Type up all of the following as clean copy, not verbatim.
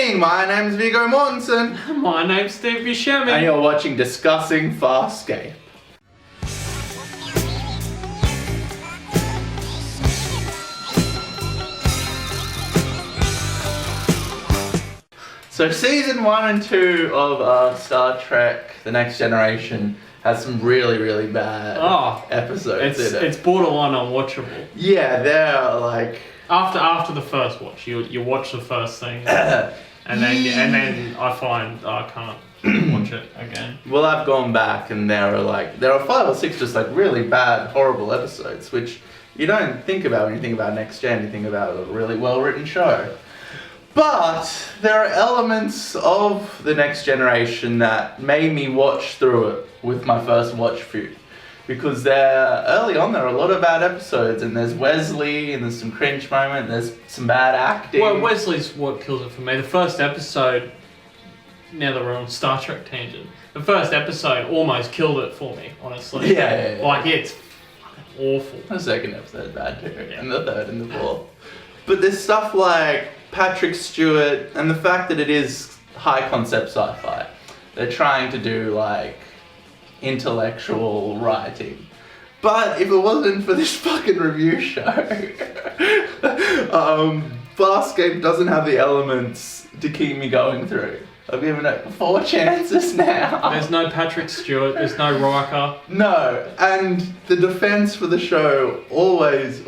evening, my name's Viggo Mortensen. My name's Steve Buscemi. And you're watching Discussing Farscape. So season 1 and 2 of Star Trek The Next Generation has some really bad episodes in it. It's borderline unwatchable. Yeah, they're like... After the first watch, you watch the first thing, and then I find I can't watch it again. Well, I've gone back and there are 5 or 6 just like really bad, horrible episodes, which you don't think about when you think about Next Gen. You think about a really well-written show. But there are elements of The Next Generation that made me watch through it with my first watch through. Because early on there are a lot of bad episodes, and there's Wesley, and there's some cringe moment, there's some bad acting. Well, Wesley's what kills it for me. The first episode, now that we're on Star Trek tangent, the first episode almost killed it for me, honestly. Yeah. Like, it's fucking awful. The second episode bad too, and the third and the fourth. But there's stuff like Patrick Stewart, and the fact that it is high concept sci-fi. They're trying to do like intellectual writing. But if it wasn't for this fucking review show, Farscape doesn't have the elements to keep me going through. I've given it 4 chances now. There's no Patrick Stewart, there's no Riker. No, and the defense for the show always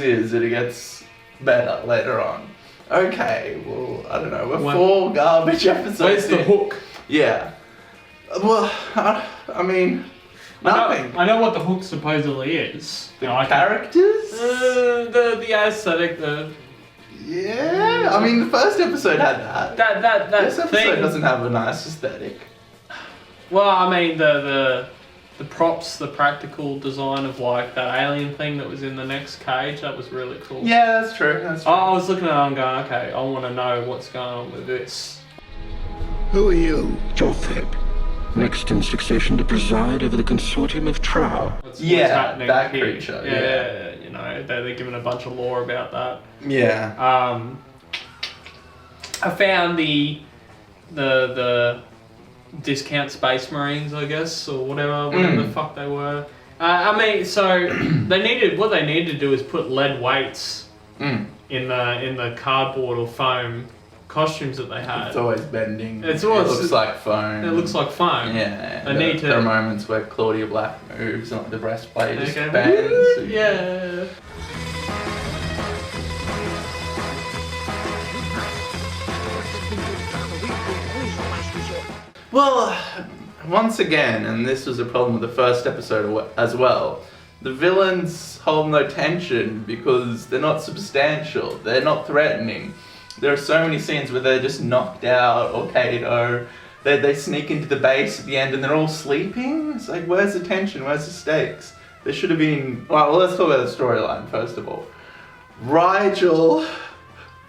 is that it gets better later on. Okay, well, I don't know, we're 4 garbage episodes. Where's the hook? Yeah. Well, I mean, nothing. I know what the hook supposedly is. The characters? The aesthetic, Yeah, I mean, the first episode had that. This episode thing doesn't have a nice aesthetic. Well, I mean, the props, the practical design of like that alien thing that was in the next cage, that was really cool. Yeah, that's true. I was looking at it and going, okay, I want to know what's going on with this. Who are you, Jotheb? Next in succession to preside over the consortium of Trow. What's happening that here. creature. Yeah, you know, they're giving a bunch of lore about that. Yeah. I found the discount Space Marines, I guess, or whatever the fuck they were. I mean, so they needed to do is put lead weights in the cardboard or foam costumes that they had. It's always bending. It looks like foam. It looks like foam. Yeah. There are moments where Claudia Black moves and like the breastplate just Okay. bends. Yeah. Well, once again, and this was a problem with the first episode as well, the villains hold no tension because they're not substantial, they're not threatening. There are so many scenes where they're just knocked out or KO. They sneak into the base at the end and they're all sleeping. It's like, where's the tension? Where's the stakes? There should have been... Well, let's talk about the storyline first of all. Rygel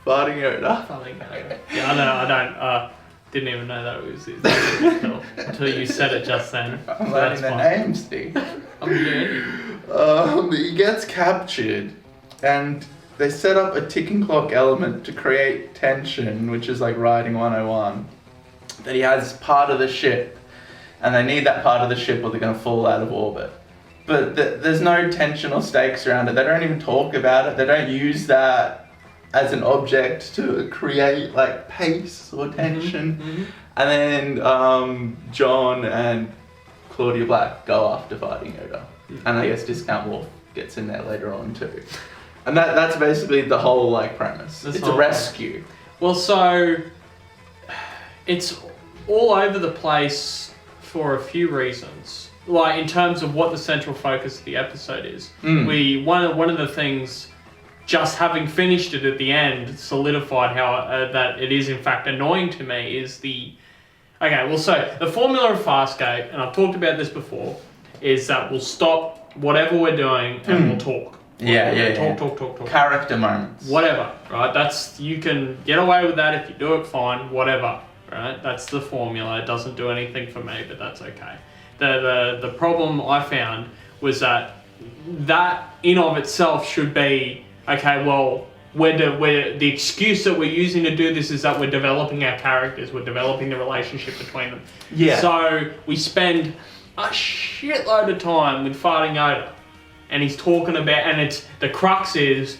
farting Yoda. Yeah, I didn't even know that it was his until you said it just then. I'm learning the name, Steve. I'm learning. He gets captured and they set up a ticking clock element to create tension, which is like writing 101, that he has part of the ship and they need that part of the ship or they're going to fall out of orbit. But there's no tension or stakes around it. They don't even talk about it. They don't use that as an object to create like pace or tension. And then John and Claudia Black go after fighting Yoda. And I guess Discount Wolf gets in there later on too. And that's basically the whole like premise. It's a rescue. Well, so it's all over the place for a few reasons. Like in terms of what the central focus of the episode is. One of the things, just having finished it at the end, solidified how that it is in fact annoying to me is the... Okay, well, so the formula of Farscape, and I've talked about this before, is that we'll stop whatever we're doing and we'll talk. Talk. Character moments. Whatever, right? You can get away with that if you do it, fine, whatever, right? That's the formula. It doesn't do anything for me, but that's okay. The problem I found was that in of itself should be, okay, well, we're the excuse that we're using to do this is that we're developing our characters, we're developing the relationship between them. Yeah. So we spend a shitload of time with Farting Yoda, and he's talking about, and it's the crux is,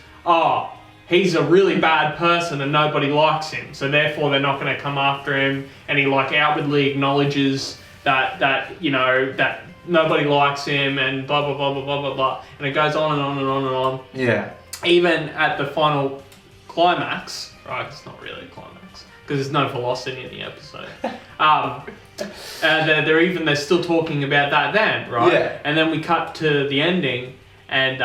he's a really bad person and nobody likes him, so therefore they're not going to come after him, and he like outwardly acknowledges that you know that nobody likes him and blah blah blah blah blah blah blah, and it goes on and on and on and on. Yeah. Even at the final climax, right? It's not really a climax because there's no velocity in the episode. They're still talking about that then, right? Yeah. And then we cut to the ending, and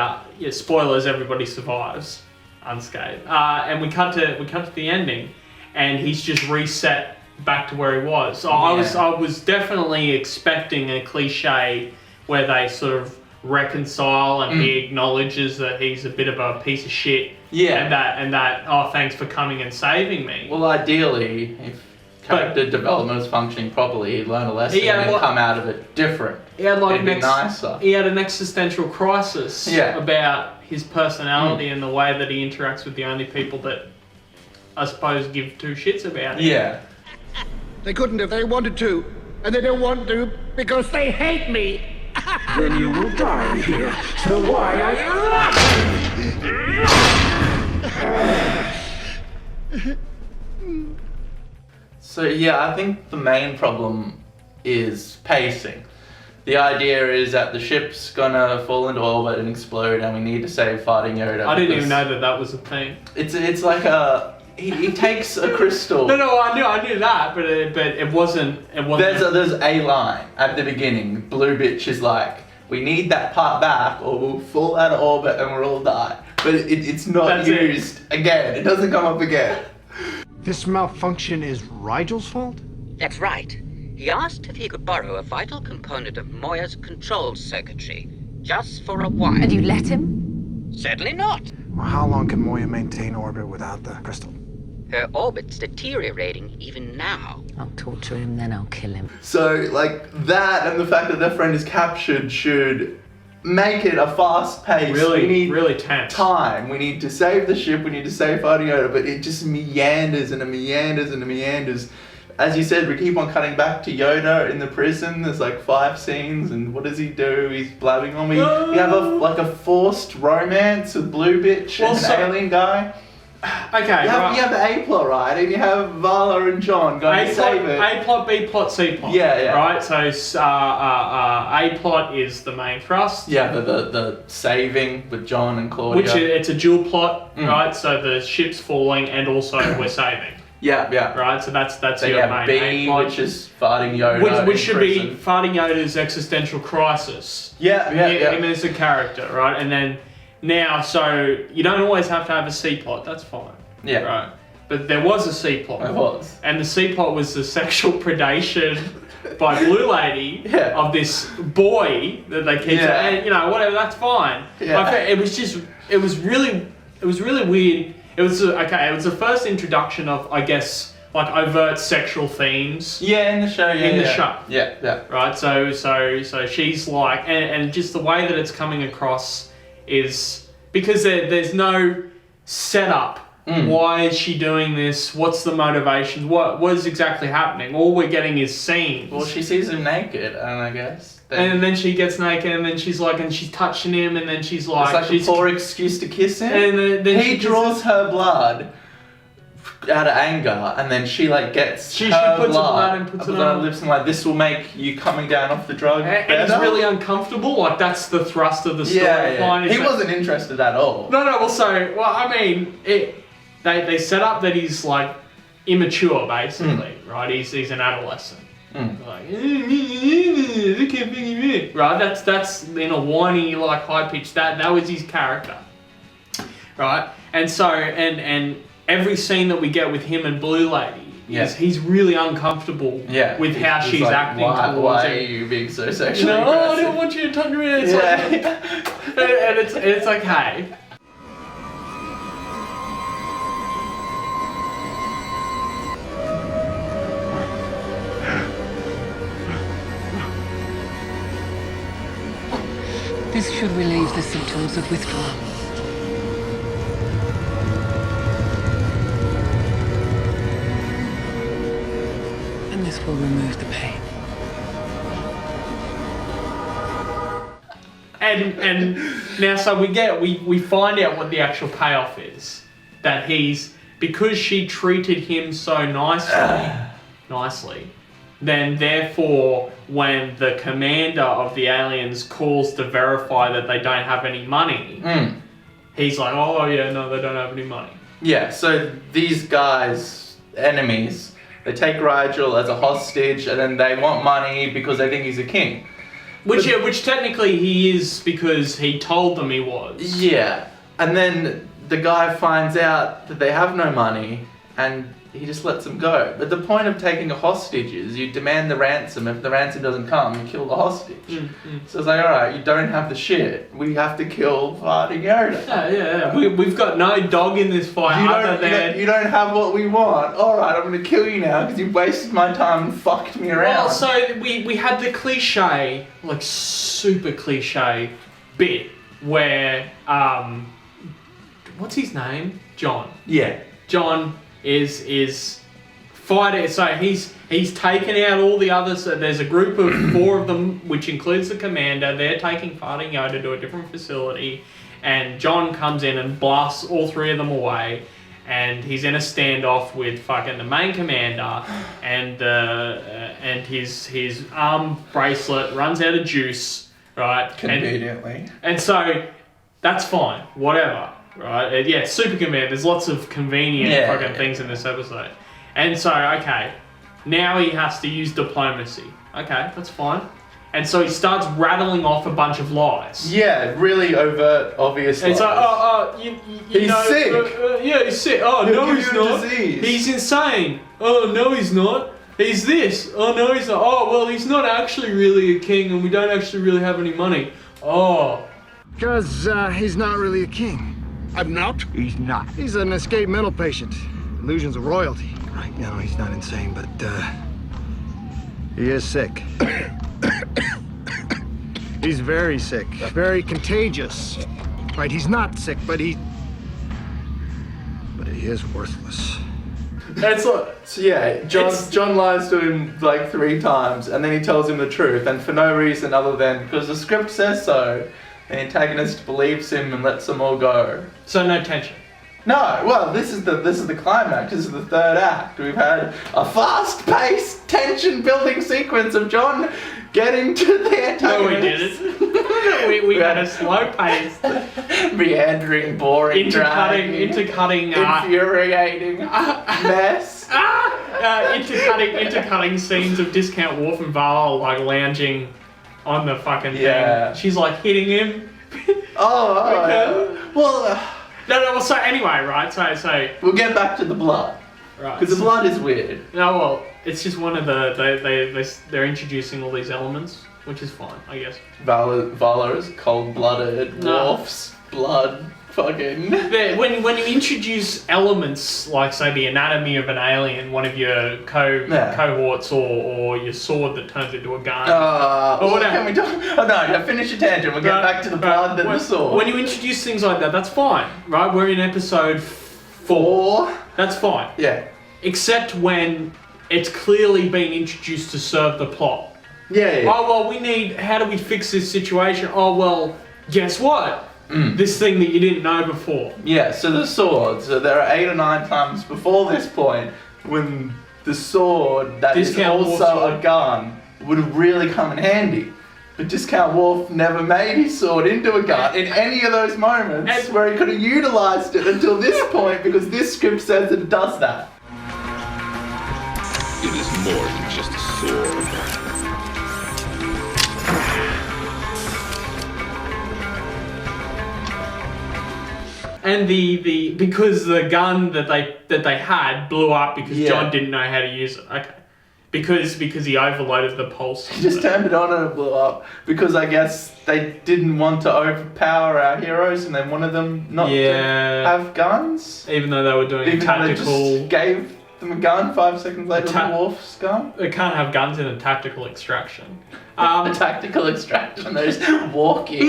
spoilers, everybody survives unscathed. And we cut to the ending, and he's just reset back to where he was. So I was definitely expecting a cliche where they sort of reconcile and he acknowledges that he's a bit of a piece of shit. Yeah. And that thanks for coming and saving me. Well, ideally, if character development was functioning properly, he'd learn a lesson and come out of it different. He had like nicer. He had an existential crisis about his personality and the way that he interacts with the only people that I suppose give two shits about him. Yeah. They couldn't if they wanted to, and they don't want to because they hate me. Then you will die here. So why are you laughing? So yeah, I think the main problem is pacing. The idea is that the ship's gonna fall into orbit and explode, and we need to save Farting Yoda. I didn't even know that was a thing. It's like he takes a crystal. No, I knew that, but it wasn't. There's a line at the beginning. Blue Bitch is like, we need that part back, or we'll fall out of orbit and we'll all die. But it's not used again. It doesn't come up again. This malfunction is Rygel's fault? That's right. He asked if he could borrow a vital component of Moya's control circuitry, just for a while. And you let him? Certainly not. Well, how long can Moya maintain orbit without the crystal? Her orbit's deteriorating even now. I'll torture him, then I'll kill him. So, like, that and the fact that their friend is captured should make it a fast pace. Really, we need really tense. time. We need to save the ship, we need to save Farting Yoda, but it just meanders and it meanders and it meanders. As you said, we keep on cutting back to Yoda in the prison. There's like 5 scenes, and what does he do? He's blabbing on me. We have a forced romance with Blue Bitch and an alien guy. Okay, you have the A plot, right? And you have Vala and John going to save it. A plot, B plot, C plot. Yeah. Right. So A plot is the main thrust. Yeah, the saving with John and Claudia. Which it's a dual plot, right? So the ship's falling, and also we're saving. Yeah. Right. So that's Then your you have main B, A plot, which is Farting Yoda. which should prison. be Farting Yoda's existential crisis. Yeah. Him as a character, right? And then. Now, so you don't always have to have a C plot. That's fine. Yeah. Right. But there was a C plot. It was. And the C plot was the sexual predation by Blue Lady of this boy that they keep. Yeah. And whatever. That's fine. Yeah. It was really weird. It was the first introduction of, I guess, like overt sexual themes. Yeah, in the show. Yeah. Right. So she's like, and just the way that it's coming across. Is because there's no setup. Why is she doing this? What's the motivation? What is exactly happening? All we're getting is scenes. Well, she sees him naked, and I guess. And then she gets naked, and then she's like, and she's touching him, and then she's like, it's like a poor excuse to kiss him. And then he draws her blood out of anger, and then she like gets she her puts blood and puts it on her on lips, and like, this will make you coming down off the drug and better. it's really uncomfortable. Like that's the thrust of the storyline. Yeah. He wasn't interested at all. No. I mean, they set up that he's like immature, basically, right? He's an adolescent. Like, right? That's in a whiny, like high pitched. That was his character, right? And so and every scene that we get with him and Blue Lady, he's really uncomfortable with how she's like, acting towards him. Why are you being so sexually aggressive? I don't want you to touch me. It's and it's okay. This should relieve the symptoms of withdrawal. This will remove the pain. And now, so we find out what the actual payoff is. That because she treated him so nicely, then therefore when the commander of the aliens calls to verify that they don't have any money, he's like, oh yeah, no, they don't have any money. Yeah, so these guys, enemies, they take Rygel as a hostage and then they want money because they think he's a king. Which technically he is because he told them he was. Yeah, and then the guy finds out that they have no money and he just lets them go. But the point of taking a hostage is you demand the ransom. If the ransom doesn't come, you kill the hostage. So it's like, alright, you don't have the shit. We have to kill Farting Yoda. Yeah. We've got no dog in this fight You don't have what we want. Alright, I'm going to kill you now because you wasted my time and fucked me around. Well, so we had the cliche, like super cliche bit where, what's his name? John. Yeah. John is fighting, so he's taken out all the others. So there's a group of 4 of them, which includes the commander. They're taking Farting Yoda to a different facility, and John comes in and blasts all 3 of them away. And he's in a standoff with fucking the main commander, and his arm bracelet runs out of juice, right? Conveniently. And so that's fine, whatever. Right? Yeah, super convenient. There's lots of convenient fucking things in this episode. And so, okay, now he has to use diplomacy. Okay, that's fine. And so he starts rattling off a bunch of lies. Yeah, really overt, obvious lies. It's like, he's sick. Yeah, he's sick. Oh, He'll no, give he's you a not. disease. He's insane. Oh, no, he's not. He's this. Oh, no, he's not. Oh, well, he's not actually really a king, and we don't actually really have any money. Oh. Because he's not really a king. I'm not. He's not. He's an escaped mental patient. Illusions of royalty. Right now, he's not insane, but he is sick. He's very sick. Very contagious. Right, he's not sick, but he is worthless. That's like, so yeah, John lies to him like 3 times, and then he tells him the truth, and for no reason other than because the script says so. The antagonist believes him and lets them all go. So no tension. No, well, this is the climax. This is the 3rd act. We've had a fast-paced, tension-building sequence of John getting to the antagonist. No, we didn't. we had a slow-paced, meandering, boring, intercutting, infuriating mess. intercutting scenes of Discount Wharf and Val like lounging on the fucking thing. She's like hitting him. Okay. Yeah. Well. No. So anyway, right? So we'll get back to the blood. Right. Because the blood is weird. No, well, it's just one of they're introducing all these elements, which is fine, I guess. Valor's cold-blooded, dwarfs, blood, fucking. When you introduce elements like, say, the anatomy of an alien, one of your cohorts, or your sword that turns into a gun, or whatever. Can we talk? Oh no, finish your tangent. We'll get back to the blood and the sword. When you introduce things like that, that's fine, right? We're in episode 4. That's fine. Yeah. Except when it's clearly been introduced to serve the plot. Yeah. Oh, well, how do we fix this situation? Oh, well, guess what? This thing that you didn't know before. Yeah, so the sword. So there are 8 or 9 times before this point when the sword that is also a gun would have really come in handy. But Discount Wolf never made his sword into a gun in any of those moments where he could have utilised it until this point because this script says that it does that. It is more than just a sword. And because the gun that they had blew up because John didn't know how to use it. Okay. Because he overloaded the pulse. He just turned it on and it blew up. Because I guess they didn't want to overpower our heroes and they wanted them not to have guns. Even though they were doing Even tactical. They just gave them a gun 5 seconds later. The Wolf's gun. They can't have guns in a tactical extraction. A tactical extraction. They're just walking.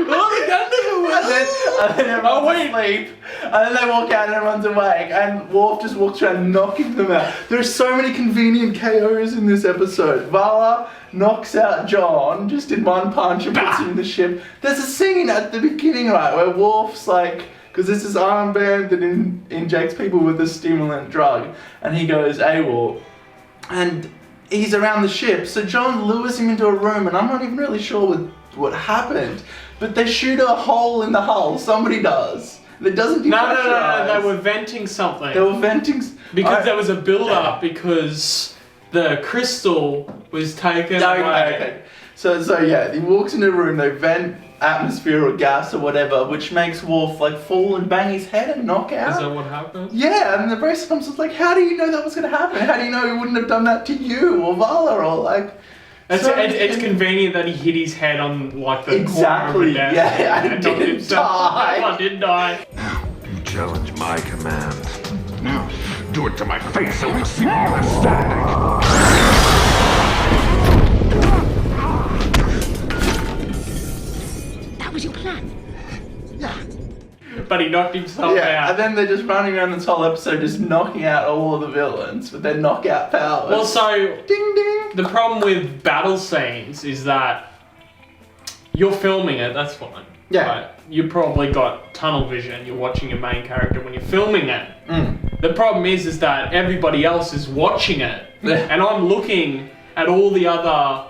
Oh, the gun doesn't work. And then everyone's asleep. And then they walk out and everyone's awake. And Worf just walks around knocking them out. There's so many convenient KOs in this episode. Vala knocks out John just in one punch and puts him in the ship. There's a scene at the beginning, right, where Worf's like, because this is armband that injects people with a stimulant drug, and he goes AWOL, and he's around the ship, so John lures him into a room, and I'm not even really sure what happened, but they shoot a hole in the hull, somebody does. It doesn't No, they were venting something. They were venting... Because there was a build-up, because the crystal was taken away. Okay. So yeah, he walks into a room, they vent atmosphere or gas or whatever, which makes Worf like fall and bang his head and knock out. Is that what happened? Yeah, and the brace comes was like, how do you know that was going to happen? How do you know he wouldn't have done that to you or Vala or like... It's convenient that he hit his head on like the corner of the desk. Yeah, and didn't die. I didn't die. Now, you challenge my command. Now, do it to my face so we see you understanding. That was your plan? But he knocked himself Yeah, out. and then they're just running around this whole episode just knocking out all of the villains with their knockout powers. Well, so ding ding. the problem with battle scenes is that you're filming it, that's fine. Yeah. Right? You probably got tunnel vision, you're watching your main character when you're filming it. Mm. The problem is that everybody else is watching it. And I'm looking at all the other,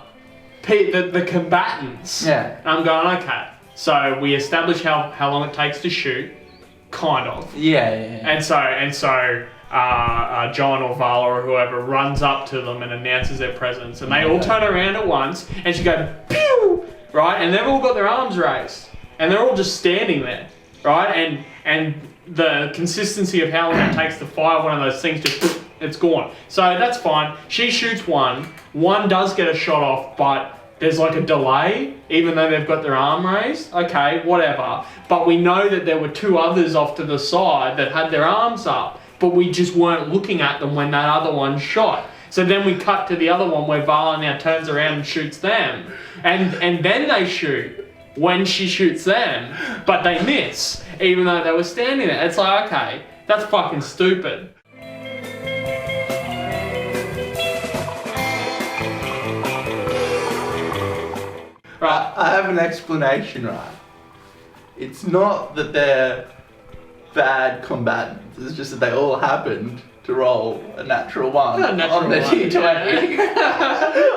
the combatants. Yeah. And I'm going, okay. So we establish how long it takes to shoot, kind of. Yeah. And so John or Vala or whoever runs up to them and announces their presence, and they all turn around at once, and she goes, pew, right? And they've all got their arms raised, and they're all just standing there, right? And the consistency of how long it takes to fire one of those things, just it's gone. So that's fine. She shoots one does get a shot off, but there's like a delay, even though they've got their arm raised. Okay, whatever. But we know that there were two others off to the side that had their arms up, but we just weren't looking at them when that other one shot. So then we cut to the other one where Vala now turns around and shoots them. And then they shoot when she shoots them, but they miss, even though they were standing there. It's like, okay, that's fucking stupid. Right, I have an explanation, right? It's not that they're bad combatants, it's just that they all happened to roll a natural one on the D20.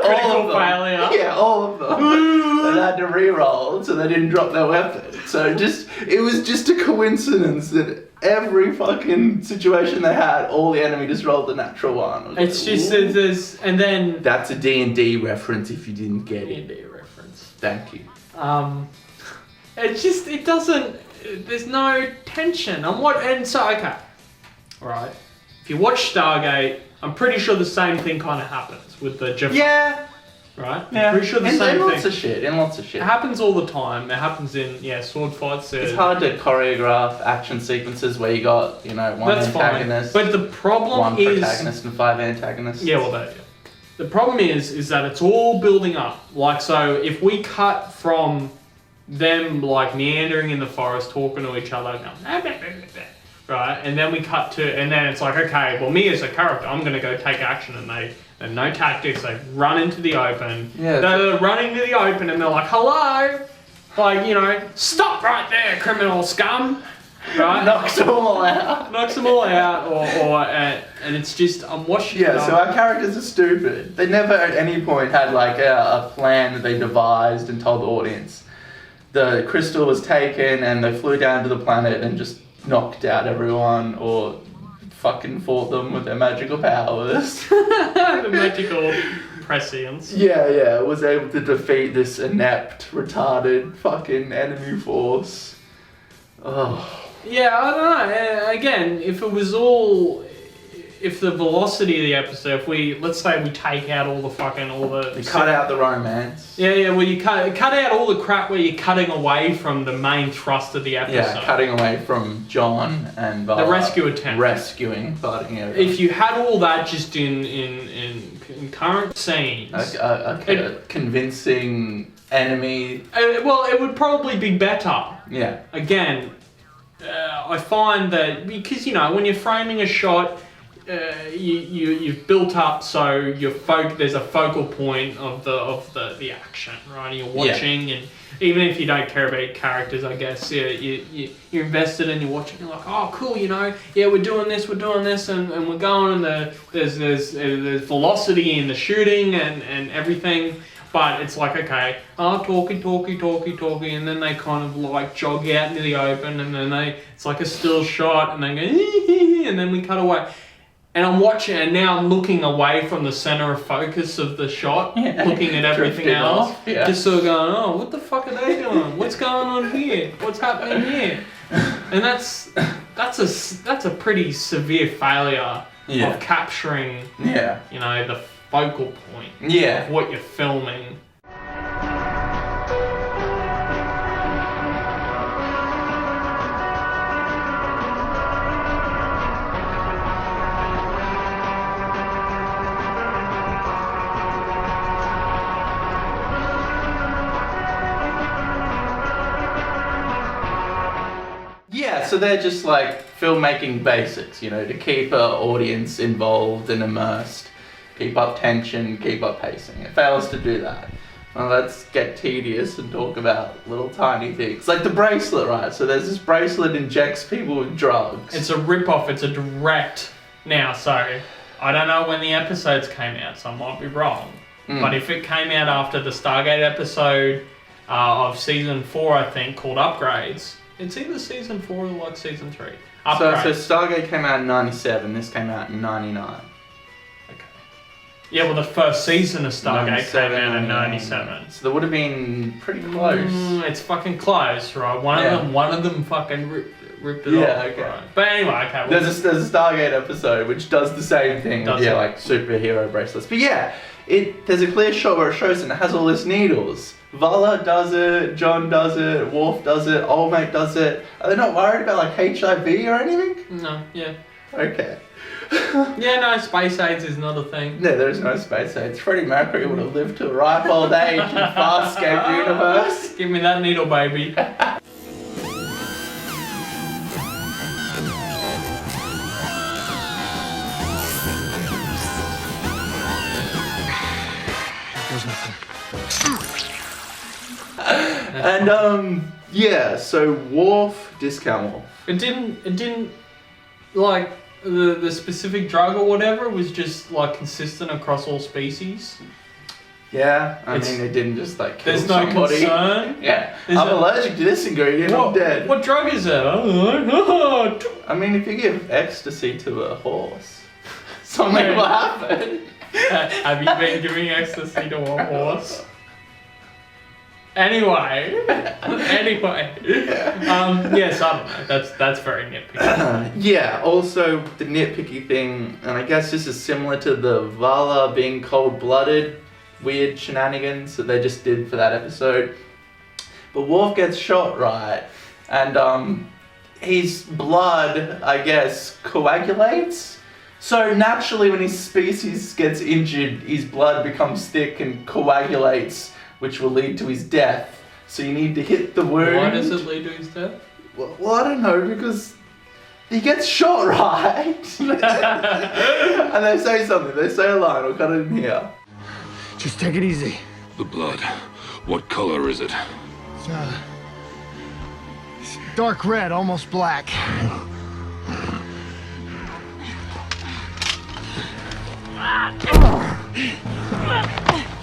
Critical failure. Yeah, all of them. They had to re-roll, so they didn't drop their weapon. So it was just a coincidence that every fucking situation they had, all the enemy just rolled a natural one. It's just there's and then that's a D&D reference if you didn't get it. D&D reference. Thank you. It doesn't. There's no tension. And so okay, right. If you watch Stargate, I'm pretty sure the same thing kind of happens with the Jeff. Yeah. Right. Yeah. I'm pretty sure the same in thing. lots of shit. It happens all the time. It happens in sword fights. It's hard to choreograph action sequences where you got one That's antagonist, fine. But the problem one is protagonist and 5 antagonists. Yeah, well, that. The problem is that it's all building up. Like, so if we cut from them like meandering in the forest, talking to each other, going, right, and then we cut to, and then it's like, okay, well, me as a character, I'm gonna go take action, and they no tactics. They run into the open. Yeah. They're running to the open, and they're like, hello, like stop right there, criminal scum. Right? Knocks them all out. Knocks them all out, and it's just, I'm watching Yeah, so our characters are stupid. They never at any point had like a plan that they devised and told the audience. The crystal was taken and they flew down to the planet and just knocked out everyone or fucking fought them with their magical powers. The magical prescience. Yeah, was able to defeat this inept, retarded fucking enemy force. Oh. Yeah, I don't know. Again, if the velocity of the episode, let's say we take out all the You cut out the romance. Yeah, well you cut out all the crap where you're cutting away from the main thrust of the episode. Yeah, cutting away from John and the rescue attempt. Fighting over. If you had all that just in current scenes. A convincing enemy. Well, it would probably be better. Yeah. Again, I find that because when you're framing a shot, you've built up so there's a focal point of the action, right? You're watching, and even if you don't care about your characters, I guess you're invested and you're watching. You're like, oh, cool, we're doing this, and we're going, and there's velocity in the shooting and everything. But it's like, okay, talkie, and then they kind of like jog out into the open, and then it's like a still shot, and they go, and then we cut away. And I'm watching, and now I'm looking away from the center of focus of the shot, looking at everything else, just sort of going, oh, what the fuck are they doing? What's going on here? What's happening here? And that's a pretty severe failure of capturing, the focal point of what you're filming. Yeah, so they're just like filmmaking basics, to keep an audience involved and immersed, keep up tension, keep up pacing. It fails to do that. Well, let's get tedious and talk about little tiny things. Like the bracelet, right? So there's this bracelet injects people with drugs. It's a rip-off, it's a direct... Now, so, I don't know when the episodes came out, so I might be wrong. But if it came out after the Stargate episode of Season 4, I think, called Upgrades... It's either Season 4 or like Season 3. Upgrades. So Stargate came out in 97, this came out in 99. Okay. Yeah, well, the first season of Stargate came out in 97. So that would have been pretty close. It's fucking close, right? One of them fucking ripped it off. Okay. Right? But anyway, okay. There's a Stargate episode which does the same thing. Like superhero bracelets. But there's a clear shot where it shows and it has all these needles. Vala does it, John does it, Worf does it, Old Mate does it. Are they not worried about like HIV or anything? No, yeah. Okay. No, space AIDS is not a thing. No, there's no space AIDS. Freddie Mercury would have lived to a ripe old age in Farscape universe. Give me that needle, baby. There's nothing. And so Worf, discount Worf. It didn't like the specific drug or whatever was just like consistent across all species. Yeah, I mean it didn't just like kill there's no somebody. concern. Yeah, I'm allergic to this ingredient. I'm dead. What drug is it? I mean, if you give ecstasy to a horse, something will happen. Have you been giving ecstasy to a horse? Anyway. Yes, I don't know. That's very nitpicky. Also the nitpicky thing, and I guess this is similar to the Vala being cold-blooded, weird shenanigans that they just did for that episode. But Worf gets shot, right? And his blood, I guess, coagulates. So naturally when his species gets injured, his blood becomes thick and coagulates, which will lead to his death. So you need to hit the wound. Why does it lead to his death? Well, I don't know, because he gets shot, right? And they say something, they say a line, I'll cut it in here. Just take it easy. The blood. What color is it? It's dark red, almost black.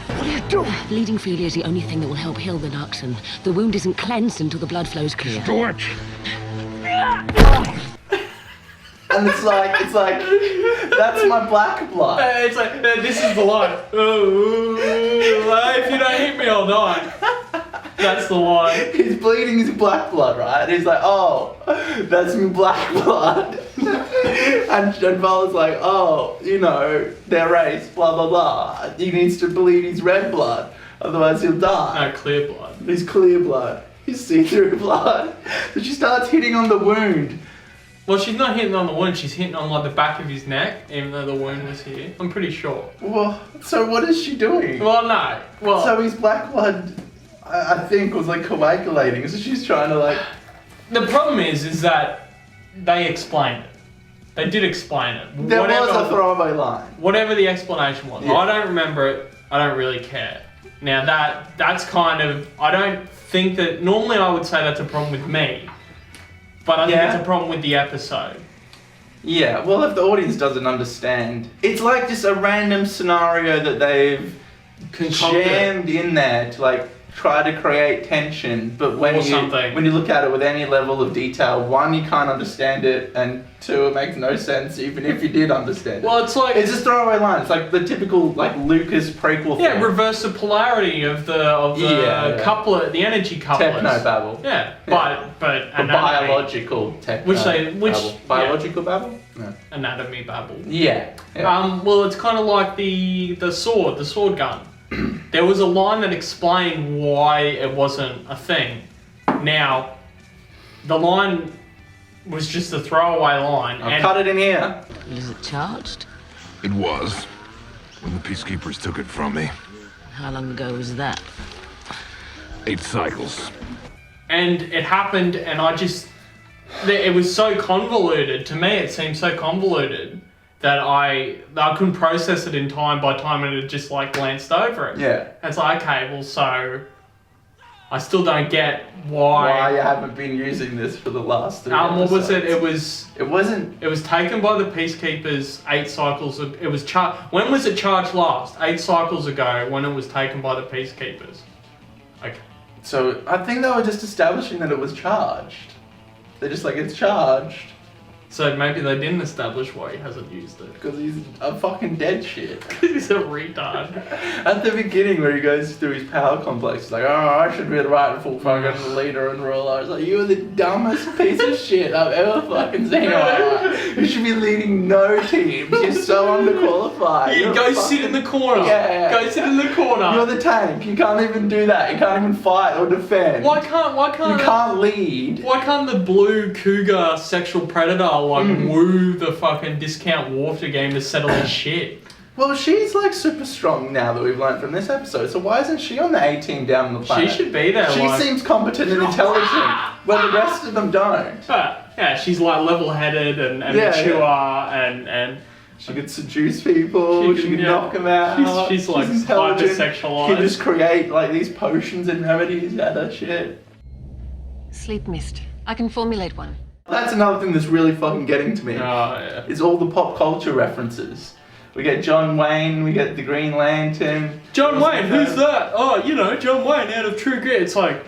What are you doing? Bleeding freely is the only thing that will help heal the Luxon. The wound isn't cleansed until the blood flows clear. Start. And it's like, that's my black blood. It's like, this is the line. If you don't hit me, I'll die. That's the line. He's bleeding his black blood, right? And he's like, oh, that's my black blood. and Vala's like, oh, their race, blah, blah, blah. He needs to bleed his red blood, otherwise he'll die. No, clear blood. His clear blood. His see-through blood. So she starts hitting on the wound. Well, she's not hitting on the wound, she's hitting on like the back of his neck, even though the wound was here. I'm pretty sure. Well, so what is she doing? Well, no. Well, so his black blood... I think was like coagulating, so she's trying to like... The problem is that they explained it. They did explain it. There was a throwaway line. Whatever the explanation was. Yeah. I don't remember it. I don't really care. Now that's kind of... I don't think that... Normally I would say that's a problem with me. But I think it's a problem with the episode. Yeah, well, if the audience doesn't understand, it's like just a random scenario that they've jammed in there to like try to create tension. But when you look at it with any level of detail, one, you can't understand it, and two, it makes no sense even if you did understand it. Well, it's like... It's just throwaway line. It's like the typical like Lucas prequel thing. Yeah, reverse the polarity of the couplet, the energy couplets. Techno-babble. Yeah, but biological techno-babble. Biological babble? No. Anatomy babble. Yeah. Well, it's kind of like the sword gun. There was a line that explained why it wasn't a thing. Now, the line was just a throwaway line. I'll cut it in here. Is it charged? It was, when the Peacekeepers took it from me. How long ago was that? 8 cycles. And it happened, and it was so convoluted. To me, it seemed so convoluted that I couldn't process it in time by time, and it just like glanced over it. Yeah. And it's like, okay, well, so I still don't get why you haven't been using this for the last 3 what was it? episodes. It was taken by the Peacekeepers 8 cycles. When was it charged last? 8 cycles ago, when it was taken by the Peacekeepers. Okay. So I think they were just establishing that it was charged. They're just like, it's charged. So maybe they didn't establish why he hasn't used it. Because he's a fucking dead shit. He's a retard. At the beginning where he goes through his power complex, he's like, oh, I should be the rightful fucking leader and ruler. I was like, you're the dumbest piece of shit I've ever fucking seen in my life. You should be leading no teams. You're so underqualified. Yeah, go sit in the corner. Yeah. Go sit in the corner. You're the tank. You can't even do that. You can't even fight or defend. Why can't you can't lead? Why can't the blue cougar sexual predator woo the fucking discount water game to settle his shit? Well, she's like super strong now that we've learned from this episode, so why isn't she on the A-team down on the planet? She should be there. She seems competent and intelligent, where the rest of them don't. Yeah, she's like level-headed and mature and she could seduce people, she could knock them out. She's like hyper-sexualized. She could just create like these potions and remedies out of shit. Sleep mist. I can formulate one. That's another thing that's really fucking getting to me. Oh, yeah. Is all the pop culture references. We get John Wayne, we get the Green Lantern. John Wayne, who's that? Oh, John Wayne out of True Grit. It's like,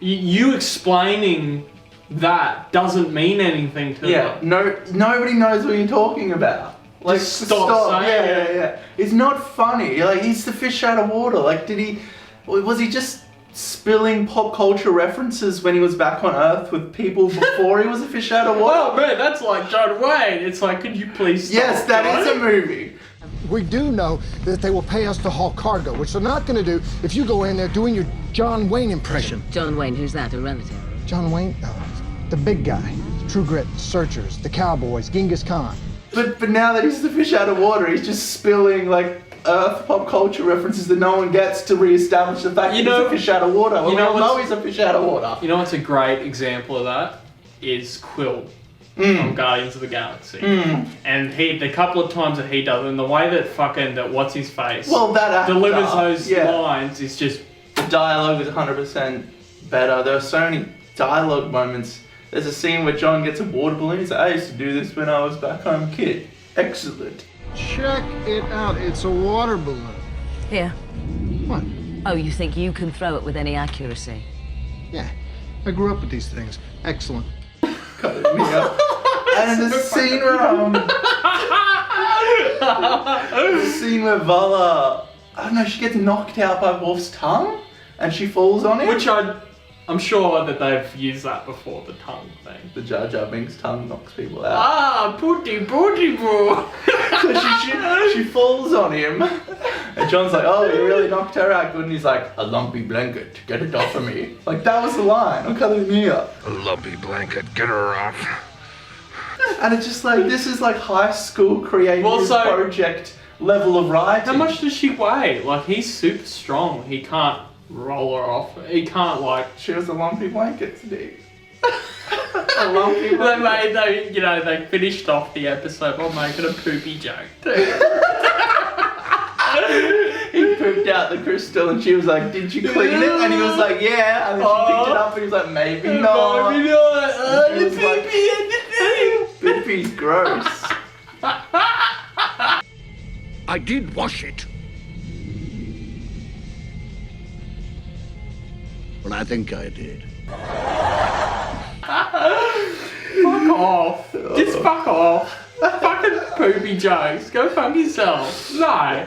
you explaining that doesn't mean anything to them. Nobody knows what you're talking about. Like, just stop saying it. Yeah. It's not funny. Like, he's the fish out of water. Like, was he just spilling pop culture references when he was back on Earth with people before he was a fish out of water? Oh man, that's like John Wayne. It's like, could you please stop? Yes, that is a movie. We do know that they will pay us to haul cargo, which they're not going to do if you go in there doing your John Wayne impression. John Wayne, who's that? A relative? John Wayne? No, the big guy. True Grit, Searchers, the Cowboys, Genghis Khan. But now that he's the fish out of water, he's just spilling like Earth pop culture references that no one gets to re-establish the fact that he's a fish out of water. Well, we all know he's a fish out of water. You know what's a great example of that? Is Quill from Guardians of the Galaxy. And the couple of times that he does it, and the way that what's his face delivers those lines is just... The dialogue is 100% better. There are so many dialogue moments. There's a scene where John gets a water balloon. He's like, I used to do this when I was back home kid. Excellent. Check it out. It's a water balloon. Here. What? Oh, you think you can throw it with any accuracy? Yeah. I grew up with these things. Excellent. Cutting me up. And the scene where Vala, I don't know, she gets knocked out by Wolf's tongue and she falls on him. Which I'm sure that they've used that before, the tongue thing. The Jar Jar Binks tongue knocks people out. Ah, booty bro. So she falls on him. And John's like, oh, you really knocked her out good. And he's like, a lumpy blanket, get it off of me. Like, that was the line. I'm cutting me up. A lumpy blanket, get her off. And it's just like, this is like high school creative project level of writing. How much does she weigh? Like, he's super strong. He can't roll her off. He can't like. She was a lumpy blanket, Steve. A lumpy blanket. They finished off the episode by making a poopy joke too. He pooped out the crystal and she was like, did you clean it? And he was like, yeah. And then she picked it up and he was like, maybe not. Maybe not. And she was like, poopy's gross. I did wash it. Well, I think I did. Fuck off. Just fuck off. Fucking poopy jokes. Go fuck yourself. No.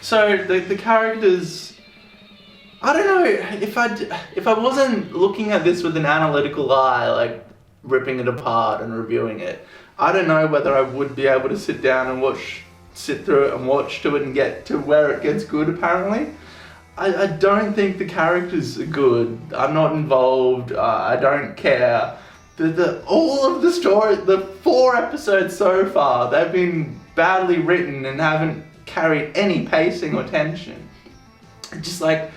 So the characters, I don't know if I wasn't looking at this with an analytical eye, like ripping it apart and reviewing it, I don't know whether I would be able to sit down and sit through it and watch to it and get to where it gets good. Apparently, I don't think the characters are good. I'm not involved. I don't care. All of the story, the 4 episodes so far, they've been badly written and haven't carried any pacing or tension. Just like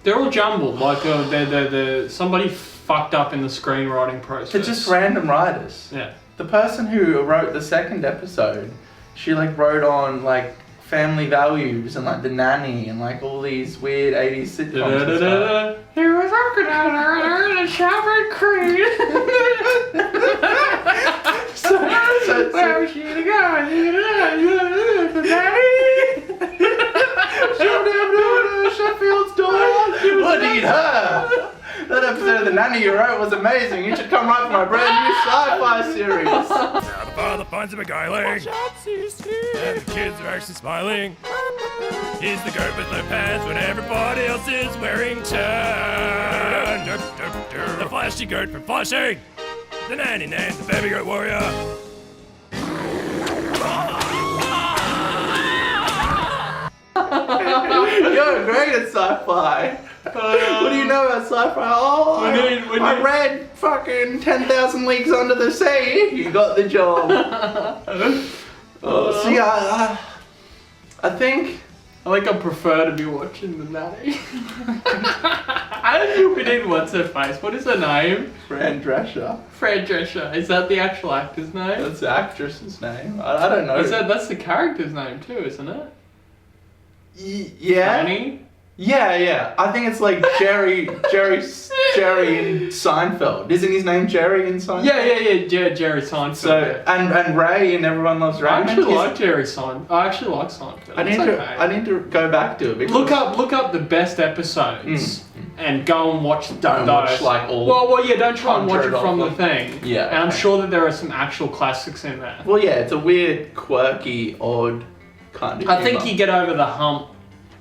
they're all jumbled. Like they're somebody fucked up in the screenwriting process. they're just random writers. Yeah. The person who wrote the 2nd episode, she like wrote on like family values and like The Nanny and like all these weird 80s sitcoms and stuff. He was working out her in a shower cream. Where was she to go? The Nanny. Sheffield's door. What did her? That episode of The Nanny you wrote was amazing. You should come write for my brand new sci-fi series. Now the father finds him beguiling, and the kids are actually smiling. He's the goat with no pants when everybody else is wearing tan. The flashy goat from Flashing. The nanny named the baby goat warrior. You're great at sci-fi. What do you know about sci-fi? Oh, I read fucking 10,000 Leagues Under the Sea. You got the job. So yeah, I think I prefer to be watching The Nanny. We need what's her face. What is her name? Fran Drescher. Fran Drescher. Is that the actual actor's name? That's the actress's name. I don't know. That's the character's name too, isn't it? Yeah. Fanny? Yeah. I think it's like Jerry in Seinfeld. Isn't his name Jerry in Seinfeld? Yeah. Jerry Seinfeld. So and Ray and Everyone Loves Raymond. I actually like Jerry Seinfeld. I actually like Seinfeld. I need to go back to it. Look up the best episodes and go and watch those. Don't watch like all. Well, yeah. Don't try and watch it conjured from the off thing. Yeah. And I'm sure that there are some actual classics in there. Well, yeah. It's a weird, quirky, odd kind of. I think you get over the hump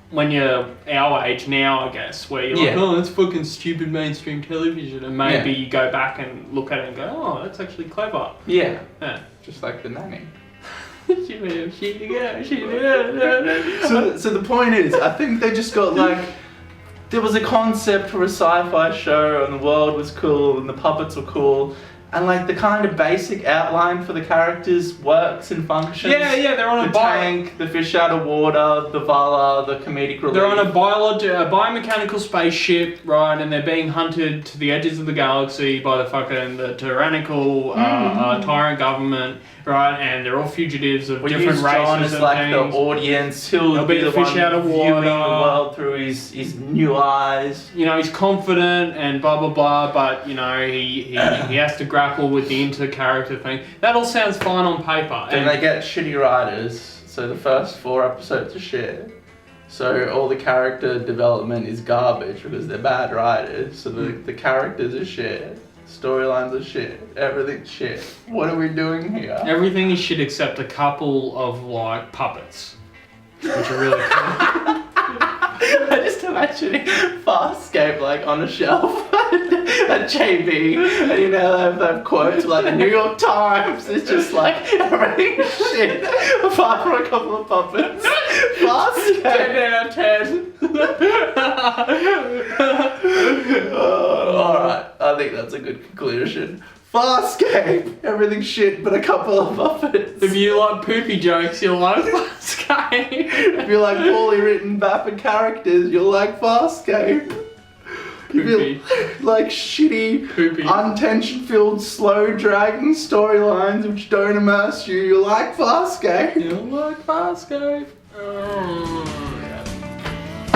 when you're our age now, I guess, where you're like, oh, that's fucking stupid mainstream television, and maybe you go back and look at it and go, oh, that's actually clever. Yeah. Yeah. Just like The Nanny. So the point is, I think they just got like, there was a concept for a sci-fi show and the world was cool and the puppets were cool. And like the kind of basic outline for the characters works and functions. Yeah, they're on the tank, the fish out of water, the Vala, the comedic relief. They're on a biomechanical spaceship, right? And they're being hunted to the edges of the galaxy by the tyrannical tyrant government, right? And they're all fugitives of different races John as and like things. the audience. He'll be the fish one out of viewing water. the world through his new eyes. You know, he's confident and blah blah blah, but you know he has to grapple with the inter-character thing. That all sounds fine on paper. Then they get shitty writers, so the first 4 episodes are shit. So all the character development is garbage because they're bad writers. So the characters are shit, storylines are shit, everything's shit. What are we doing here? Everything is shit except a couple of like puppets, which are really cool. I just imagining Farscape like on a shelf at JB, and you know they have quotes like the New York Times. It's just like everything shit apart from a couple of puppets. Farscape. 10 out of 10. Alright, I think that's a good conclusion. Farscape. Everything's shit but a couple of puppets. If you like poopy jokes, you'll like Farscape. Okay. If you like poorly written, vapid characters, you'll like Farscape. If you like shitty, Poopy. untension-filled, slow-dragging storylines which don't immerse you, you'll like Farscape. You like Farscape. Oh,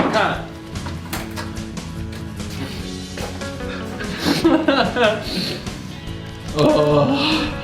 okay. Oh.